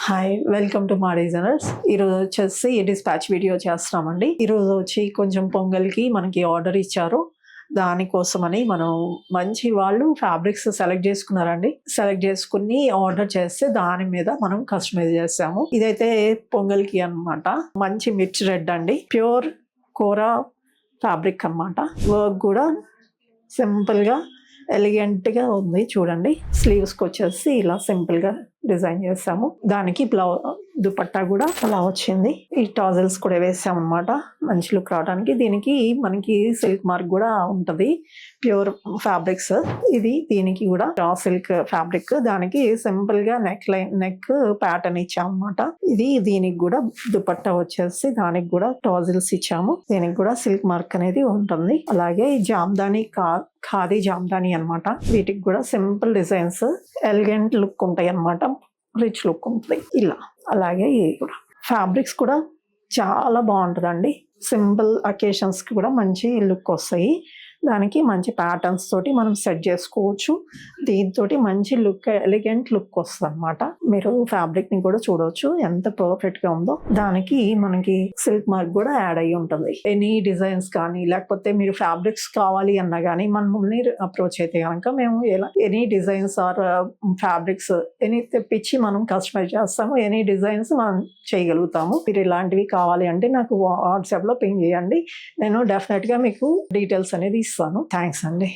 Hi welcome to మా designers. ఈరోజు వచ్చేసి డిస్పాచ్ వీడియో చేస్తున్నామండి. ఈరోజు వచ్చి కొంచెం పొంగల్కి మనకి ఆర్డర్ ఇచ్చారు. దానికోసమని మనం మంచి వాళ్ళు ఫ్యాబ్రిక్స్ సెలెక్ట్ చేసుకున్నారండి. సెలెక్ట్ చేసుకుని ఆర్డర్ చేస్తే దాని మీద మనం కస్టమైజ్ చేసాము. ఇదైతే పొంగల్కి అన్నమాట. మంచి మిర్చి రెడ్ అండి, ప్యూర్ కోరా ఫ్యాబ్రిక్ అన్నమాట. వర్క్ కూడా సింపుల్గా ఎలిగెంట్గా ఉంది చూడండి. స్లీవ్స్కి వచ్చేసి ఇలా సింపుల్గా డిజైన్ చేసాము. దానికి దుపట్టా కూడా అలా వచ్చింది. ఈ టాజల్స్ కూడా వేసాం అనమాట మంచి లుక్ రావడానికి. దీనికి మనకి సిల్క్ మార్క్ కూడా ఉంటది. ప్యూర్ ఫ్యాబ్రిక్స్ ఇది. దీనికి కూడా రా సిల్క్ ఫ్యాబ్రిక్. దానికి సింపుల్ గా నెక్ ప్యాటర్న్ ఇచ్చాము అనమాట. ఇది దీనికి కూడా దుపట్టా వచ్చేసి దానికి కూడా టాజల్స్ ఇచ్చాము. దీనికి కూడా సిల్క్ మార్క్ అనేది ఉంటుంది. అలాగే జామ్దాని ఖాదీ జామ్దాని అన్నమాట. వీటికి కూడా సింపుల్ డిజైన్స్, ఎలిగెంట్ లుక్ ఉంటాయి అన్నమాట. రిచ్ లుక్ ఉంటుంది ఇలా. అలాగే ఇది కూడా ఫ్యాబ్రిక్స్ కూడా చాలా బాగుంటుందండి. సింపుల్ అకేషన్స్ కి కూడా మంచి లుక్ వస్తాయి. దానికి మంచి ప్యాటర్న్స్ తోటి మనం సెట్ చేసుకోవచ్చు. దీంతో మంచి లుక్, ఎలిగెంట్ లుక్ వస్తుంది అనమాట. మీరు ఫ్యాబ్రిక్ ని కూడా చూడవచ్చు ఎంత పర్ఫెక్ట్ గా ఉందో. దానికి మనకి సిల్క్ మార్క్ కూడా యాడ్ అయ్యి ఉంటుంది. ఎనీ డిజైన్స్ కానీ లేకపోతే మీరు ఫ్యాబ్రిక్స్ కావాలి అన్నా కానీ మనల్ని అప్రోచ్ అయితే కనుక మేము any designs or fabrics any తెప్పించి మనం కస్టమైజ్ చేస్తాము. ఎనీ డిజైన్స్ మనం చేయగలుగుతాము. మీరు ఇలాంటివి కావాలి అంటే నాకు వాట్సాప్ లో పింగ్ చేయండి. నేను డెఫినెట్ గా మీకు డీటెయిల్స్ అనేది ఇస్తాను. థ్యాంక్స్ అండి.